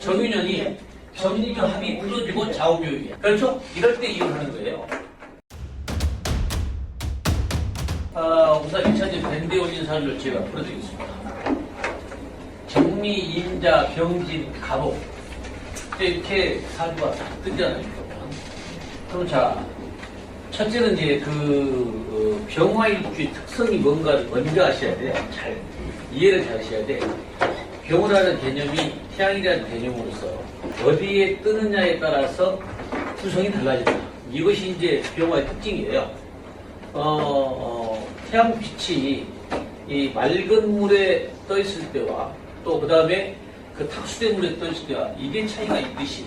정유년이 정리교 합이 풀어지고 좌우교육이야. 그렇죠? 이럴 때 이걸 하는 거예요. 우선 1차적 밴드에 올린 사주를 제가 풀어드리겠습니다. 정리, 임자, 병진, 갑오. 이렇게 사주가 딱 뜨잖아요. 그럼 자, 첫째는 이제 병화일주의 특성이 뭔가를 먼저 아셔야 돼요. 잘 이해를 잘 하셔야 돼. 병화라는 개념이 태양이라는 개념으로서 어디에 뜨느냐에 따라서 구성이 달라진다. 이것이 이제 병화의 특징이에요. 태양빛이 이 맑은 물에 떠 있을 때와 또 그 다음에 그 탁수된 물에 떠 있을 때와 이게 차이가 있듯이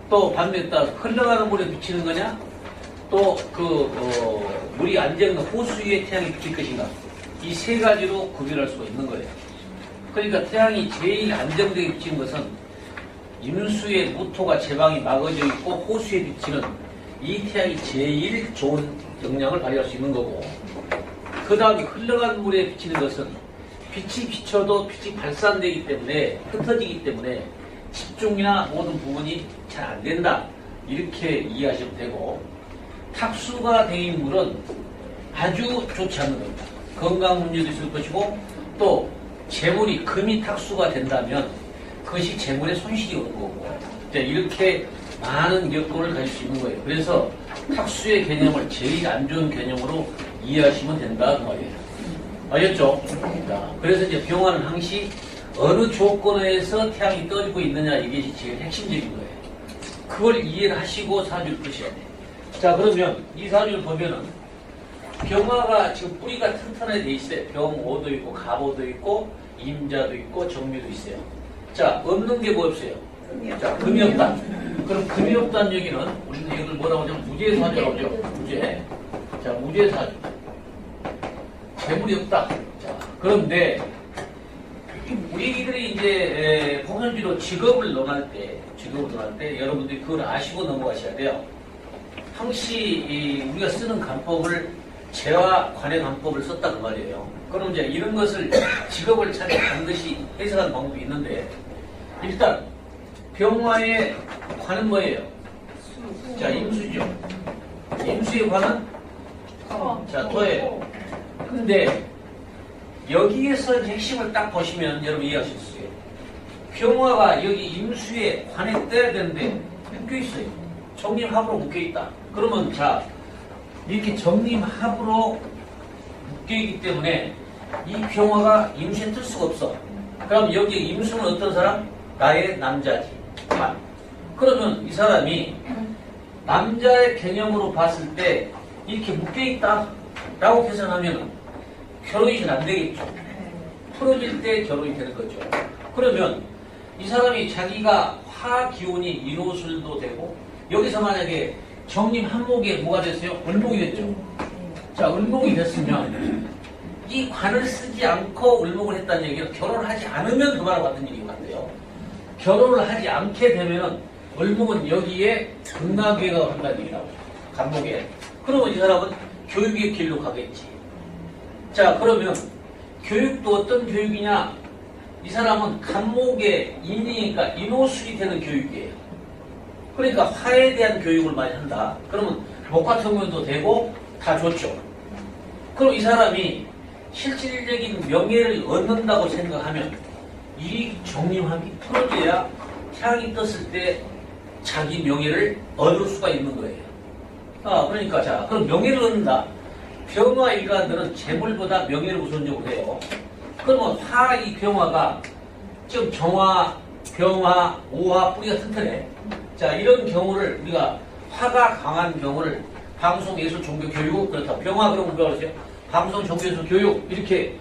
또 반면에 따라서 흘러가는 물에 비치는 거냐 또 물이 안정된 호수 위에 태양이 비칠 것인가 이 세 가지로 구별할 수가 있는 거예요. 그러니까 태양이 제일 안정되게 비치는 것은 임수의 무토가 제방이 막아져 있고 호수에 비치는 이 태양이 제일 좋은 영향을 발휘할 수 있는 거고 그 다음에 흘러가는 물에 비치는 것은 빛이 비쳐도 빛이 발산되기 때문에 흩어지기 때문에 집중이나 모든 부분이 잘 안 된다 이렇게 이해하시면 되고 탁수가 된 물은 아주 좋지 않는 겁니다. 건강 문제도 있을 것이고 또 재물이 금이 탁수가 된다면 그것이 재물에 손실이 오는 거고 이렇게 많은 여건을 가질 수 있는 거예요. 그래서 탁수의 개념을 제일 안 좋은 개념으로 이해하시면 된다 그 말이에요. 알겠죠? 그래서 이제 병화는 항시 어느 조건에서 태양이 떠지고 있느냐 이것이 제일 핵심적인 거예요. 그걸 이해를 하시고 사주를 푸셔야 돼요. 자 그러면 이 사주를 보면은 병화가 지금 뿌리가 튼튼하게 돼 있어요. 병오도 있고 갑오도 있고 임자도 있고 정묘도 있어요. 자 없는 게 뭐 없어요? 자 금이 없다. 그럼 금이 없다는 얘기는 우리는 이걸 뭐라고 하냐면 무죄 사주라고 하죠. 무죄. 자 무죄 사주. 재물이 없다. 자 그런데 우리들이 이제 평상시로 직업을 논할 때 여러분들이 그걸 아시고 넘어가셔야 돼요. 항시 우리가 쓰는 간법을 재와 관의 간법을 썼다 그 말이에요. 그럼 이제 이런 것을 직업을 찾아 반드시 해석하는 방법이 있는데 일단 병화의 관은 뭐예요? 자 임수죠. 임수의 관은 자 토예요. 근데 여기에서 핵심을 딱 보시면 여러분 이해하실 수 있어요. 병화가 여기 임수에 관에 떠야 되는데 묶여 있어요. 정림합으로 묶여 있다. 그러면 자 이렇게 정림합으로 묶여 있기 때문에 이 병화가 임수에 뜰 수가 없어. 그럼 여기 임수는 어떤 사람? 나의 남자지. 그러면 이 사람이 남자의 개념으로 봤을 때 이렇게 묶여 있다 라고 계산하면 결혼이 잘 안 되겠죠. 풀어질 때 결혼이 되는 거죠. 그러면 이 사람이 자기가 화 기운이 인호술도 되고 여기서 만약에 정림 한목에 뭐가 됐어요? 을목이 됐죠. 자, 을목이 됐으면 이 관을 쓰지 않고 을목을 했다는 얘기는 결혼하지 않으면 그 말과 같은 얘기 같아요. 결혼을 하지 않게 되면은 을목은 여기에 극락계가 한다는 얘기라고. 간목에. 그러면 이 사람은 교육의 길로 가겠지. 자, 그러면 교육도 어떤 교육이냐? 이 사람은 간목의 인이니까 인호술이 되는 교육이에요. 그러니까 화에 대한 교육을 많이 한다. 그러면 목화통면도 되고 다 좋죠. 그럼 이 사람이 실질적인 명예를 얻는다고 생각하면 이 정림합이 풀어져야 태양이 떴을 때 자기 명예를 얻을 수가 있는 거예요. 그러니까 자, 그럼 명예를 얻는다. 병화 일간들은 재물보다 명예를 우선적으로 해요. 그러면 이 병화가 지금 정화, 병화, 오화 뿌리가 튼튼해. 자, 이런 경우를 우리가 화가 강한 경우를 방송, 예술, 종교, 교육 그렇다. 병화 그러면 뭐라고 하세요? 방송, 종교, 예술, 교육 이렇게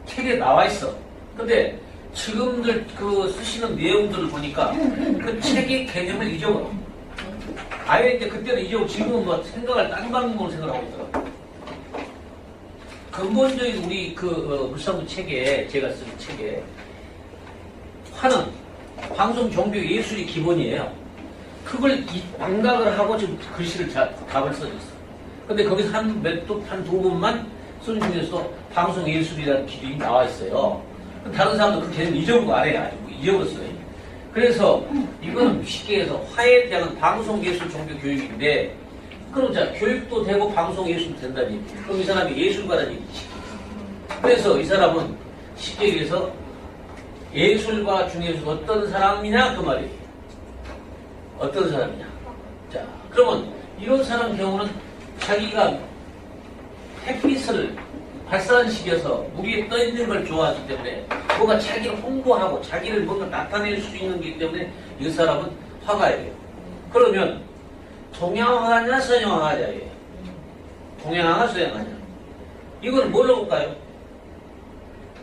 책에 나와 있어. 근데 지금들 쓰시는 내용들을 보니까 그 책의 개념을 잊어버려. 아예 이제 그때는 잊어버리고 지금은 뭐 생각을 딴 방법으로 생각하고 있더라고. 근본적인 우리 물상부 책에, 제가 쓴 책에, 화는 방송, 종교, 예술이 기본이에요. 그걸 망각을 하고 지금 글씨를 답을 써줬어. 근데 거기서 한 두 번만 쓴 중에서 방송, 예술이라는 기준이 나와 있어요. 다른 사람도 그 개념 잊어버리고 안 해요. 아직 잊어버렸어요. 그래서 이거는 쉽게 해서 화해에 대한 방송예술 종교 교육인데, 그럼 자 교육도 되고 방송예술도 된다는 얘기지. 그럼 이 사람이 예술가라는 얘기지. 그래서 이 사람은 쉽게 얘기해서 예술가 중에서 어떤 사람이냐 그 말이에요. 어떤 사람이냐. 자, 그러면 이런 사람 경우는 자기가 햇빛을 발산시켜서 물 위에 떠 있는 걸 좋아하기 때문에 뭔가 자기를 홍보하고 자기를 뭔가 나타낼 수 있는 게 때문에 이 사람은 화가예요. 그러면 동양화냐 서양화냐예요. 동양화냐 서양화냐. 이걸 뭘로 볼까요?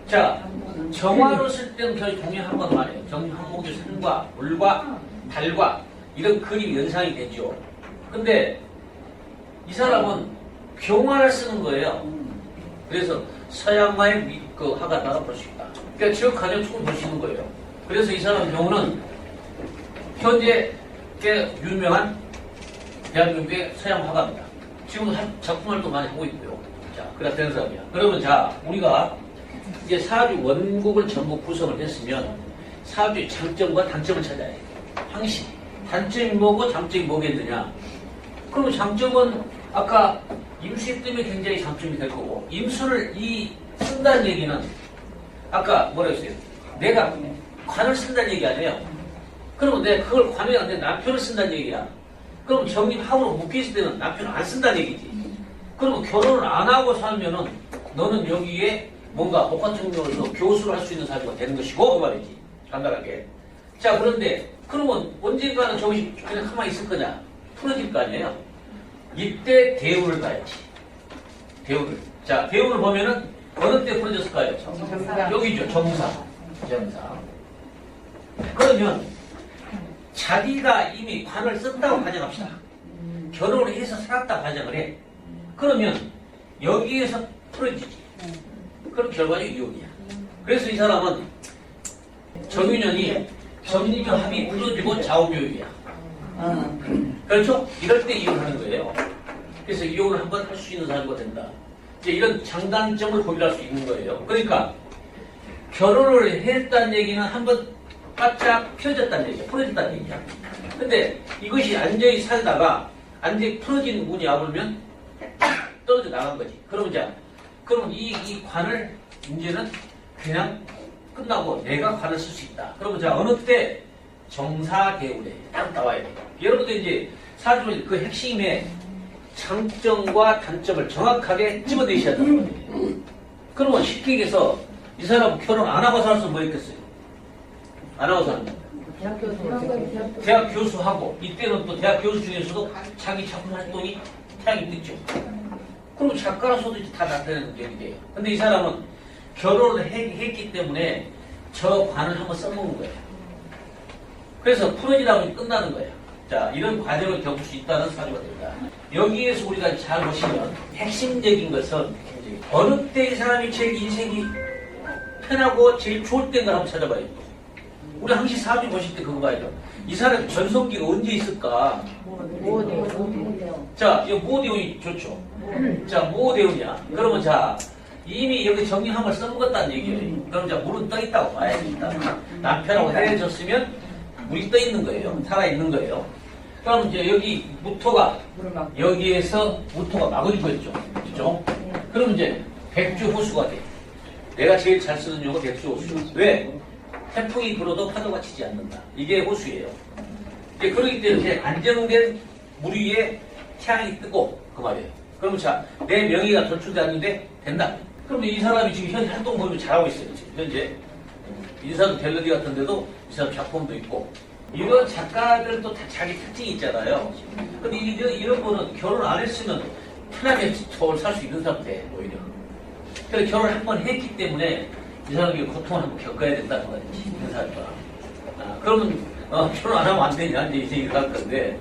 자, 정화로 쓸 때는 거의 동양화가 말이에요. 정한목의 산과 물과 달과 이런 그림 연상이 되죠. 근데 이 사람은 경화를 쓰는 거예요. 그래서 서양화의 그 화가다가 볼 수 있다. 그러니까 지역 가정축을 볼 수 있는 거예요. 그래서 이 사람 경우는 현재 꽤 유명한 대한민국의 서양 화가입니다. 지금도 작품 활동 많이 하고 있고요. 자, 그래서 되는 사람이야. 그러면 자, 우리가 이제 사주 원국을 전부 구성을 했으면 사주의 장점과 단점을 찾아야 해요. 항시 단점이 뭐고 장점이 뭐겠느냐. 그러면 장점은 아까 임수 때문에 굉장히 장점이 될 거고, 임수를 쓴다는 얘기는 아까 뭐라 했어요? 내가 관을 쓴다는 얘기 아니에요. 그러면 내가 그걸 관에 내 남편을 쓴다는 얘기야. 그럼 정립합으로 묶여있을 때는 남편을 안 쓴다는 얘기지. 그러면 결혼을 안 하고 살면은 너는 여기에 뭔가 복합청력으로서 교수를 할 수 있는 사주가 되는 것이고, 그 말이지. 간단하게. 자, 그런데 그러면 언젠가는 저것이 그냥 가만히 있을 거냐? 풀어질 거 아니에요? 이때 대운을 가야지. 대운을. 자, 대운을 보면은 어느 때 풀어졌을까요? 여기죠. 정사. 그러면 자기가 이미 관을 썼다고 가정합시다. 결혼을 해서 살았다 가정을 해. 그러면 여기에서 풀어지지. 그럼 결과적으로 이혼이야. 그래서 이 사람은 정유년이 정리묘 합이 풀어지고 좌우묘이야. 그렇죠? 이럴 때 이혼하는 거예요. 그래서 이혼을 한번 할 수 있는 사람이 된다. 이제 이런 장단점을 고민할 수 있는 거예요. 그러니까 결혼을 했다는 얘기는 한번 바짝 펴졌다는 얘기야. 풀어졌다는 얘기야. 근데 이것이 안전히 살다가 안전히 풀어진 운이 와보면 떨어져 나간 거지. 그러면 이 관을 이제는 그냥 끝나고 내가 관을 쓸 수 있다. 그러면 자, 어느 때 정사대운에 딱 나와야 돼요. 여러분들 이제 사주의 그 핵심의 장점과 단점을 정확하게 집어내셔야 된다는 거예요. 그러면 쉽게 얘기해서 이 사람은 결혼 안 하고 살았으면 뭐 했겠어요? 안 하고 사는 거예요. 대학 교수하고, 이때는 또 대학 교수 중에서도 자기 작품 활동이 태양이 뜨죠. 그럼 작가로서도 다 나타내는 게 돼요. 근데 이 사람은 결혼을 했기 때문에 저 관을 한번 써먹는 거예요. 그래서 풀어지다 보니 끝나는 거예요. 자, 이런 과정을 겪을 수 있다는 사주가 됩니다. 여기에서 우리가 잘 보시면 핵심적인 것은 어느 때 이 사람이 제일 인생이 편하고 제일 좋을 때인가 한번 찾아봐요. 우리 항시 사주 보실 때 그거 봐야죠. 이 사람 전성기가 언제 있을까? 자, 이거 모대운이 좋죠. 자, 모대운이야. 그러면 자, 이미 여기 정리함을 써먹었다는 얘기예요. 그럼 자, 물은 떠 있다고 봐야지. 남편하고 헤어졌으면 물이 떠 있는 거예요. 살아 있는 거예요. 그럼 이제 여기 무토가 여기에서 무토가 막아주고 있죠. 그죠? 그럼 이제 백주호수가 돼. 내가 제일 잘 쓰는 용어 백주호수. 왜? 태풍이 불어도 파도가 치지 않는다. 이게 호수예요. 이제 그러기 때문에 안정된 물 위에 태양이 뜨고 그 말이에요. 그러면 자, 내 명의가 도출되었는데 된다. 그럼 이 사람이 지금 현재 활동 범위 잘하고 있어요. 지금 현재 인사도 갤러리 같은 데도 이 사람 작품도 있고, 이런 작가들도 다 자기 특징이 있잖아요. 근데 이런 거는 결혼 안 했으면 편하게 서울 살 수 있는 사람 돼, 오히려. 그래서 결혼을 한 번 했기 때문에 이 사람이 고통을 한번 겪어야 된다는 거지, 이 사람과. 그러면 결혼 안 하면 안 되냐, 이제 얘기를 할 건데,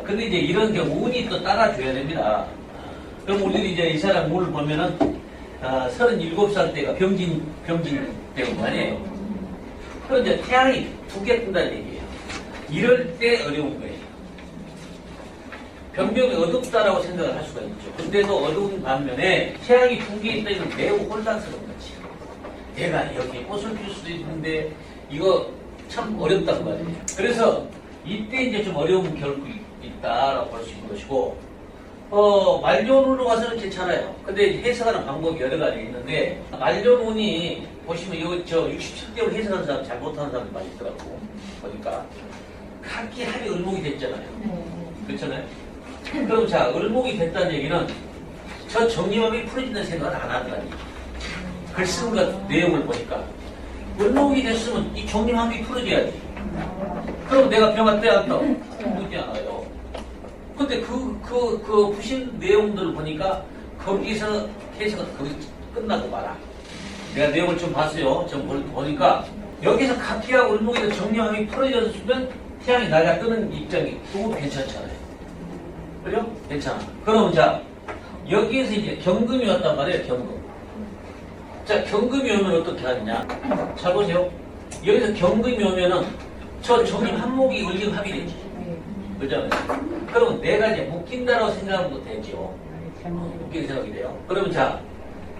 근데 이제 이런 경우 운이 또 따라줘야 됩니다. 그럼 우리들이 이제 이 사람 운을 보면은 37살 때가 병진 때고 아니에요. 그럼 이제 태양이 두 개 뜬다는 얘기예요. 이럴 때 어려운 거예요. 병명이 어둡다라고 생각을 할 수가 있죠. 근데도 어두운 반면에 태양이 두 개 있다 이건 매우 혼란스러운 거지. 내가 여기 꽃을 필 수도 있는데 이거 참 어렵단 말이에요. 그래서 이때 이제 좀 어려움이 결국 있다라고 볼 수 있는 것이고, 만료운으로 가서는 괜찮아요. 근데 해석하는 방법이 여러 가지 있는데, 만료운이 보시면 이거 저 67대로 해석하는 사람 잘못하는 사람이 많이 있더라고. 보니까. 각기 합이 을목이 됐잖아요. 그렇잖아요? 그럼 자, 을목이 됐다는 얘기는 저 정리함이 풀어진다는 생각을 안 한다니. 글 쓴 것 내용을 보니까. 을목이 됐으면 이 정리함이 풀어져야지. 그럼 내가 병화 떠야 안 떠? 묻지 않아요. 근데 그 부신 내용들을 보니까 거기서 해석은 거기 끝나고 말아. 내가 내용을 좀 봤어요. 좀 보니까 여기서 갑기하고 을목에서 정리함이 풀어졌으면 태양이 나가 뜨는 입장이 그것도 괜찮잖아요. 그래요? 괜찮아. 그럼 자, 여기에서 이제 경금이 왔단 말이에요. 경금. 자, 경금이 오면 어떻게 하느냐? 잘 보세요. 여기서 경금이 오면은 저 정임 한목이 을경합이 되지. 그렇잖아요. 그러면 내가 이제 묶인다라고 생각하면 되죠. 묶이는 생각이 돼요. 그러면 자,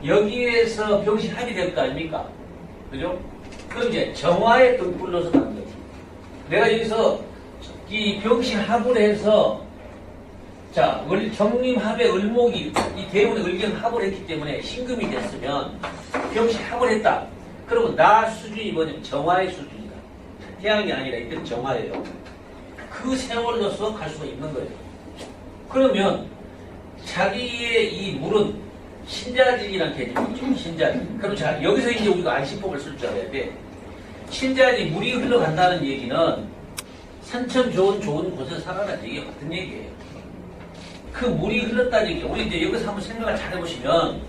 여기에서 병신 합이 될 거 아닙니까? 그죠? 그럼 이제 정화에 등불러서 가는 거지. 내가 여기서 이 병신 합을 해서 자, 정림합의 을목이 이 대운의 을경합을 했기 때문에 신금이 됐으면 병신 합을 했다. 그러면 나 수준이 뭐냐면 정화의 수준이다. 태양이 아니라 이때는 정화예요. 그 세월로서 갈 수가 있는 거예요. 그러면 자기의 이 물은 신자진이라는 개념이 있죠. 신자진. 그럼 자, 여기서 이제 우리가 안시법을 쓸 줄 알아야 돼. 신자진, 물이 흘러간다는 얘기는 산천 좋은 곳에서 살아라는 얘기가 같은 얘기예요. 그 물이 흘렀다는 얘기, 우리 이제 여기서 한번 생각을 잘 해보시면,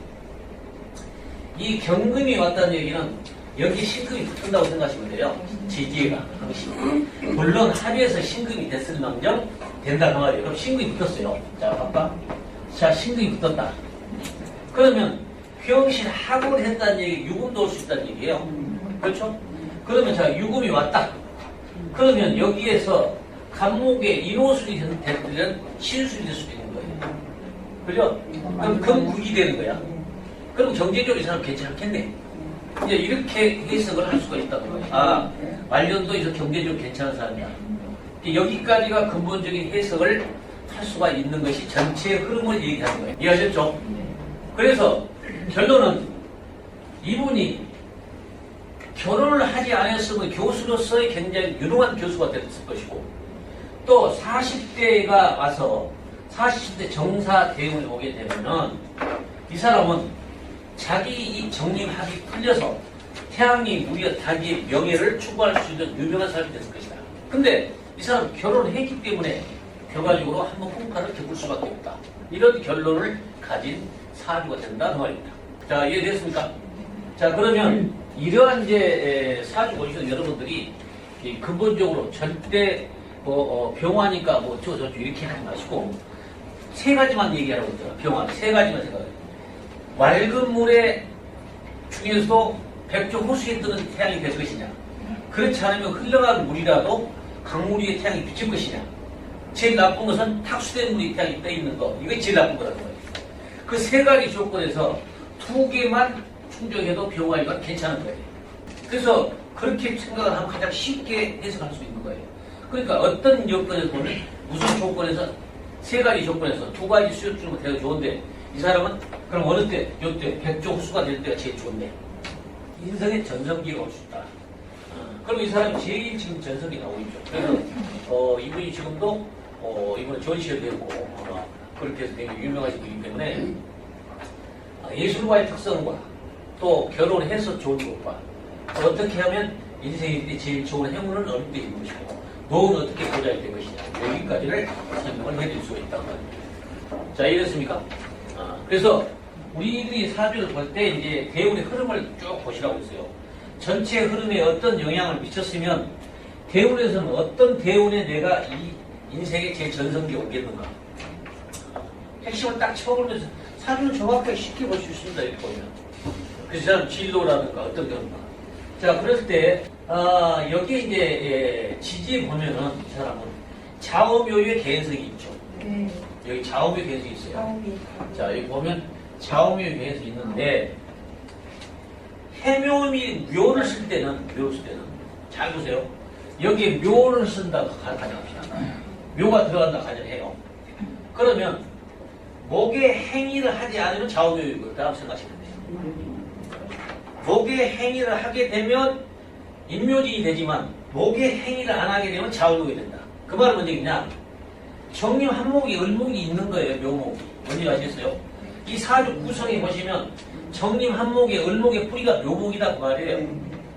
이 경금이 왔다는 얘기는 여기 신금이 붙는다고 생각하시면 돼요. 지지가, 항상. 물론 합의에서 신금이 됐을망정 된다 그 말이에요. 그럼 신금이 붙었어요. 자, 봐봐. 자, 신금이 붙었다. 그러면 병신 합을 했다는 얘기, 유금도 올 수 있다는 얘기예요. 그렇죠? 그러면 자, 유금이 왔다. 그러면 여기에서 간목의 인호술이 되면 신술이 될 수도 있는 거예요. 그죠? 그럼 금국이 되는 거야. 그럼 경제적으로 이 사람 괜찮겠네. 이제 이렇게 해석을 할 수가 있다는 거예요. 아, 말년도에서 경제적으로 괜찮은 사람이야. 여기까지가 근본적인 해석을 할 수가 있는 것이 전체 흐름을 얘기하는 거예요. 이해하셨죠? 그래서 결론은 이분이 결혼을 하지 않았으면 교수로서의 굉장히 유능한 교수가 됐을 것이고, 또 40대가 와서 40대 정사 대운에 오게 되면은 이 사람은 자기 이 정림합이 풀려서 태양이 우리가 자기의 명예를 추구할 수 있는 유명한 사람이 됐을 것이다. 근데 이 사람 결혼을 했기 때문에 결과적으로 한번 풍파를 겪을 수밖에 없다. 이런 결론을 가진 사주가 된다 그 말입니다. 자, 이해됐습니까? 자, 그러면 이러한 이제 사주 보시면 여러분들이 근본적으로 절대 병화니까 뭐 저쪽 이렇게 하지 마시고 세 가지만 얘기하라고 했잖아. 병화 세 가지만 생각해요. 맑은 물에 중에서도 백조 호수에 뜨는 태양이 될 것이냐, 그렇지 않으면 흘러가는 물이라도 강물 위에 태양이 비칠 것이냐. 제일 나쁜 것은 탁수된 물이 태양이 떠 있는 거, 이게 제일 나쁜 거라는 거예요. 그 세 가지 조건에서 두 개만 충족해도 병화이가 괜찮은 거예요. 그래서 그렇게 생각을 하면 가장 쉽게 해석할 수 있는 거예요. 그러니까 어떤 여건에서 보면 무슨 조건에서 세 가지 조건에서 두 가지 수요 주는 거 되게 좋은데, 이 사람은 그럼 어느 때, 요때 백조 호수가 될 때가 제일 좋은데 인생의 전성기가 올 수 있다. 그럼 이 사람이 제일 지금 전성기 나오고 있죠. 그래서 이분이 지금도 이번에 전시회 되고 그렇게 해서 되게 유명하신 분이기 때문에 예술과의 특성과 또 결혼해서 좋은 것과 어떻게 하면 인생에 제일 좋은 행운을 얻을 때 있는 것이고 노후는 어떻게 보장이 될 것이냐, 여기까지를 설명을 해드릴 수가 있다는 거예요. 자, 이해됐습니까? 그래서 우리들이 사주를 볼 때 이제 대운의 흐름을 쭉 보시라고 했어요. 전체 흐름에 어떤 영향을 미쳤으면 대운에서는 어떤 대운에 내가 이 인생의 제 전성기에 오겠는가. 핵심을 딱 쳐보면서 사주는 정확하게 쉽게 볼 수 있습니다. 이렇게 보면. 그래서 사람 진로라든가 어떤 경우가. 자, 그랬을 때 여기에 이제 지지에 보면은 이 사람은 좌우묘의 개연성이 있죠. 여기 좌우묘 개연성이 있어요. 자, 여기 보면 좌우묘 개연성이 있는데 해묘미 묘를 쓸 때는 잘 보세요. 여기에 묘를 쓴다고 가정합시다. 묘가 들어간다 가정해요. 그러면 목의 행위를 하지 않으면 좌우묘이거라고 생각하시면 돼요. 목의 행위를 하게 되면 인묘진이 되지만 목의 행위를 안 하게 되면 좌우묘가 된다. 그 말은 뭔 얘기냐? 정림 한목이 을목이 있는 거예요. 묘목이. 뭔지 아시겠어요? 이 사주 구성에 보시면 정림 한목의 을목의 뿌리가 묘목이다 그 말이에요.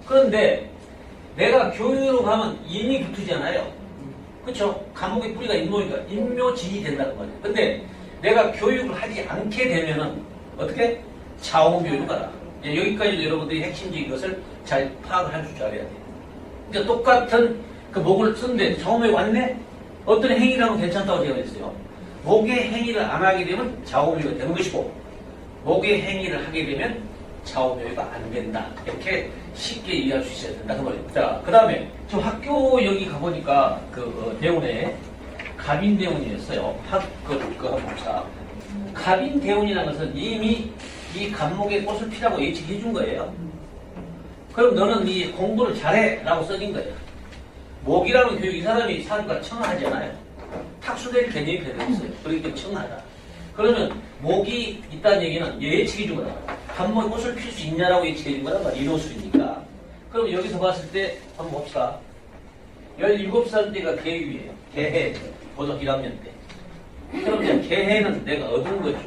그런데 내가 교육으로 가면 인이 붙으잖아요. 그렇죠? 감목의 뿌리가 인묘니까 인묘진이 된다는 말이에요. 근데 내가 교육을 하지 않게 되면은 어떻게? 좌우묘로 가라. 여기까지도 여러분들이 핵심적인 것을 잘 파악을 할 줄 알아야 돼요. 그러니까 똑같은 그 목을 쓰는데 좌우묘에 왔네? 어떤 행위를 하면 괜찮다고 제가 했어요. 목의 행위를 안 하게 되면 좌우묘가 되는 것이고 목의 행위를 하게 되면 좌우묘가 안 된다. 이렇게 쉽게 이해할 수 있어야 된다. 그 말이에요. 자, 그 다음에 저 학교 여기 가보니까 대운에 갑인대운이었어요. 한번 봅시다. 갑인대운이라는 것은 이미 이 갑목의 꽃을 피라고 예측해 준 거예요. 그럼 너는 이 공부를 잘해 라고 써진 거예요. 목이라는 교육, 이 사람이 사주가 청하잖아요. 탁수될 개념이 배려있어요. 그러니까 청하다. 그러면 목이 있다는 얘기는 예측해 준 거다. 갑목의 꽃을 필 수 있냐라고 예측해 준 거란 말이야. 인호술이니까. 그럼 여기서 봤을 때 한번 봅시다. 17살 때가 개유예요. 개해. 고등 1학년 때. 그럼 이제 개해는 내가 얻은 거죠.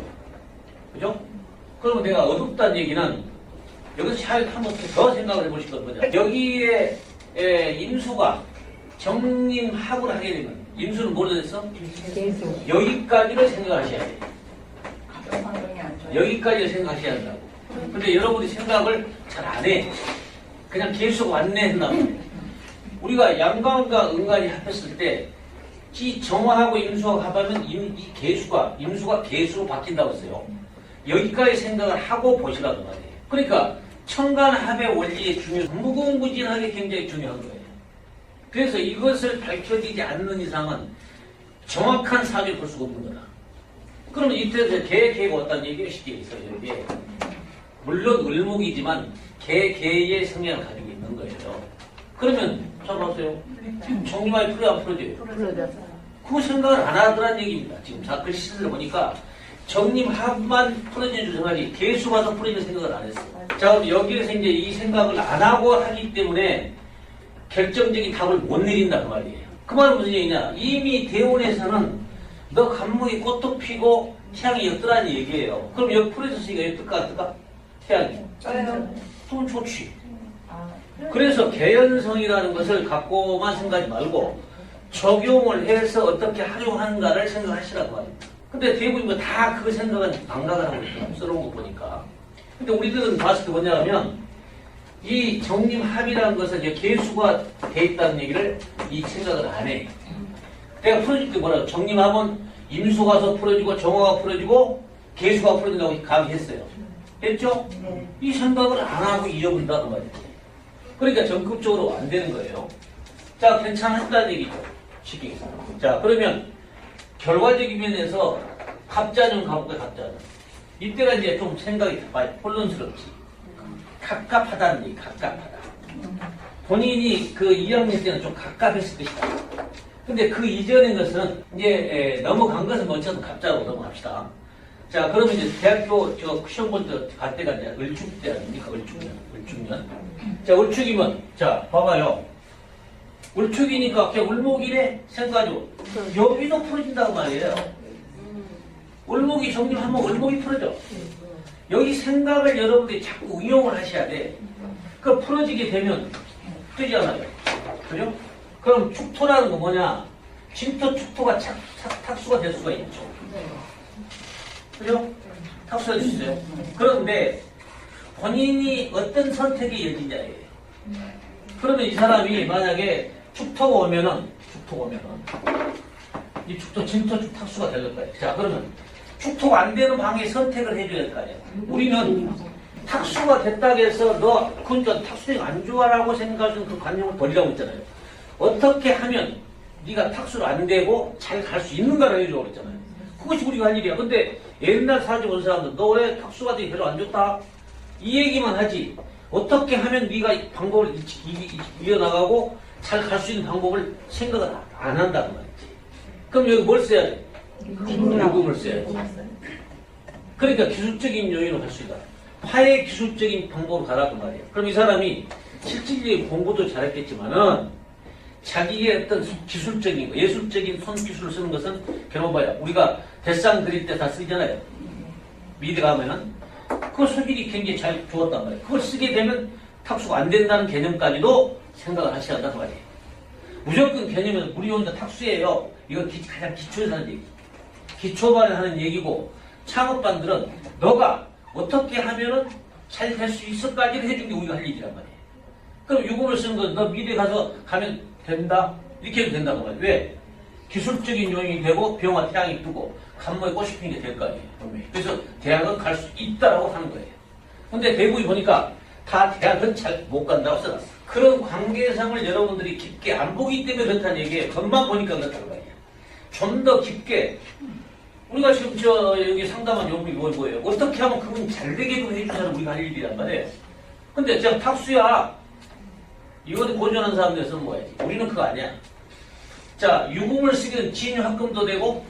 그죠? 그러면 내가 어둡다는 얘기는 여기서 잘 한번 더 생각을 해보실 건 뭐냐. 여기에 임수가 정림합을 하게 되면 임수는 뭐로 됐어? 여기까지를 생각하셔야 돼요. 여기까지를 생각하셔야 한다고. 근데 여러분이 생각을 잘 안 해. 그냥 개수가 왔네 했나 봐요. 우리가 양관과 은관이 합했을 때 이 정화하고 임수가 합하면 이 개수가 임수가 개수로 바뀐다고 했어요. 여기까지 생각을 하고 보시라고 말이에요. 그러니까 청간합의 원리의 무궁무진하게 굉장히 중요한 거예요. 그래서 이것을 밝혀지지 않는 이상은 정확한 사주를 볼 수가 없는 거다. 그러면 이때서 개가 왔다는 얘기가 쉽게 있어요. 여기에. 물론 을목이지만 개의 성향을 가지고 있는 거예요. 그러면 잘 보세요. 정리만이 풀어야 안 풀어져요. 그 생각을 안 하더란 얘기입니다. 지금 글씨를 보니까 정림합만 풀어진 주성하지 개수 가서 풀어진 생각을 안 했어요. 자, 그럼 여기에서 이제 이 생각을 안 하고 하기 때문에 결정적인 답을 못 내린다는 말이에요. 그 말은 무슨 얘기냐? 이미 대원에서는 너 간목이 꽃도 피고 태양이 였더라는 얘기예요. 그럼 여기 풀어졌으니까 여기 뜰까? 태양이. 그럼 좋지. 그래서 개연성이라는 것을 갖고만 생각하지 말고 적용을 해서 어떻게 활용하는가를 생각하시라고 합니다. 근데 대부분 다 그 생각은 망각을 하고 있어요. 써놓은 거 보니까. 근데 우리들은 봤을 때 뭐냐면 이 정림합이라는 것은 이제 개수가 돼 있다는 얘기를 이 생각을 안 해. 내가 풀어줄 때 뭐라고? 정림합은 임수 가서 풀어지고 정화가 풀어지고 개수가 풀어진다고 강의했어요. 했죠? 이 생각을 안 하고 잊어본다는 말이에요. 그러니까 전급적으로 안 되는 거예요. 자, 괜찮았다는 얘기죠. 쉽게 얘기해서. 자, 그러면 결과적인 면에서 갑자는 가볼까요? 갑자는. 이때가 이제 좀 생각이 많이 혼란스럽지. 갑갑하다는 얘기, 갑갑하다. 본인이 그 2학년 때는 좀 갑갑했을 것이다. 근데 그 이전의 것은 이제 넘어간 것은 어쨌든 갑자로 넘어갑시다. 자, 그러면 이제 대학교 시험 볼 때 갈 때가 이제 을축 때 아닙니까? 을축년. 자, 을축이면, 자, 봐봐요. 을축이니까 그냥 을목이래 생각하죠. 여기도 풀어진다고 말이에요. 을목이 정림하면 을목이 풀어져. 여기 생각을 여러분들이 자꾸 응용을 하셔야 돼. 그 풀어지게 되면 되지 않아요. 그죠? 그럼 축토라는 거 뭐냐? 진토, 축토가 탁수가 될 수가 있죠. 그죠? 탁수가 될 수 있어요. 그런데 본인이 어떤 선택이 이어지냐예요. 그러면 이 사람이 만약에 축토가 오면은 이 축토, 진토, 축 탁수가 될 거예요. 자, 그러면 축토가 안 되는 방에 선택을 해줘야 될 거 아니에요. 우리는 탁수가 됐다고 해서 너 그러니까 탁수가 안 좋아라고 생각하는 그 관념을 버리라고 했잖아요. 어떻게 하면 네가 탁수를 안 되고 잘 갈 수 있는가를 해주라고 했잖아요. 그것이 우리가 할 일이야. 근데 옛날 사주 본 사람들 너 왜 탁수가 되게 별로 안 좋다? 이 얘기만 하지. 어떻게 하면 네가 이 방법을 이어나가고 잘 갈 수 있는 방법을 생각을 안 한다는 말이지. 그럼 여기 뭘 써야 돼? 요금을 써야지. 그러니까 기술적인 요인으로 갈 수 있다. 화해 기술적인 방법으로 가라고 말이에요. 그럼 이 사람이 실질적인 공부도 잘했겠지만은 자기의 어떤 기술적인 거, 예술적인 손기술을 쓰는 것은 겨뤄봐야 우리가 대상 그릴 때 다 쓰잖아요. 미대 가면은 그 소질이 굉장히 잘 좋았단 말이에요. 그걸 쓰게 되면 탁수가 안 된다는 개념까지도 생각을 하셔야 한단 말이에요. 무조건 개념은 우리 혼자 탁수예요. 이건 가장 기초에서 하는 얘기. 기초반에 하는 얘기고 창업반들은 너가 어떻게 하면은 잘 될 수 있어까지를 해준 게 우리가 할 얘기란 말이에요. 그럼 유금을 쓰는 건 너 미대 가면 된다? 이렇게 해도 된다고 말이에요. 왜? 기술적인 요인이 되고 병화 태양이 뜨고 간모에 꽃이 피는 게 될 거 아니에요. 그래서 대학은 갈 수 있다라고 하는 거예요. 근데 대부분 보니까 다 대학은 잘 못 간다고 써놨어. 그런 관계상을 여러분들이 깊게 안 보기 때문에 그렇다는 얘기예요. 겉만 보니까 그렇다는 거예요. 좀 더 깊게 우리가 지금 여기 상담한 요금이 뭐예요? 어떻게 하면 그분이 잘 되게끔 해주자는 우리가 할 일이란 말이에요. 근데 제가 탁수야. 이거를 고전한 사람들 쓰는 거야지. 우리는 그거 아니야. 자, 유금을 쓰기는 진유합금도 되고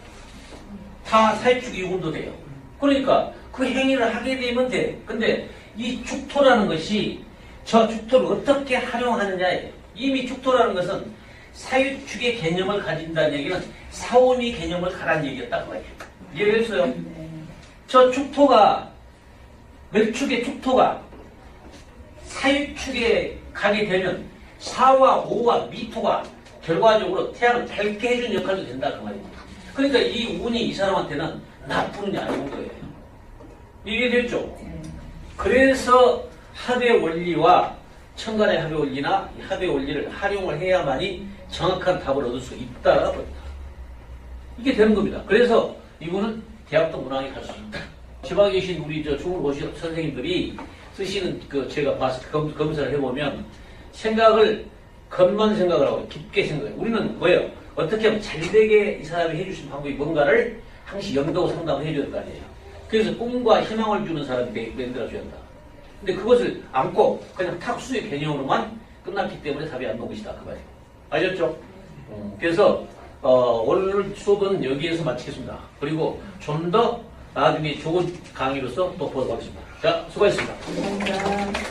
다 사입축 유금도 돼요. 그러니까 그 행위를 하게 되면 돼. 근데 이 축토라는 것이 저 축토를 어떻게 활용하느냐예요. 이미 축토라는 것은 사유축의 개념을 가진다는 얘기는 사오미 개념을 가라는 얘기였단 말이에요. 이해했어요? 저 축토가 멸축의 축토가 사유축에 가게 되면 4와 5와 미토가 결과적으로 태양을 밝게 해주는 역할도 된다 그 말입니다. 그러니까 이 운이 이 사람한테는 나쁜 운이 아닌 거예요. 이해됐죠? 그래서 합의 원리와 천간의 합의 원리나 합의 원리를 활용을 해야만이 정확한 답을 얻을 수 있다라고 봅니다. 이게 되는 겁니다. 그래서 이분은 대학도 무난하게 갈 수 있다. 지방에 계신 우리 중을 보신 선생님들이 쓰시는 제가 봐서 검사를 해보면 겉만 생각을 하고 깊게 생각해요. 우리는 뭐예요? 어떻게 하면 잘되게 이 사람이 해주신 방법이 뭔가를 항상 연도고 상담을 해줘야 될 거 아니에요. 그래서 꿈과 희망을 주는 사람이 만들어줘야 한다. 근데 그것을 안고 그냥 탁수의 개념으로만 끝났기 때문에 답이 안 나온 것이다. 그 말이에요. 아셨죠? 그래서 오늘 수업은 여기에서 마치겠습니다. 그리고 좀 더 나중에 좋은 강의로서 또 보도록 하겠습니다. 자, 수고하셨습니다. 감사합니다.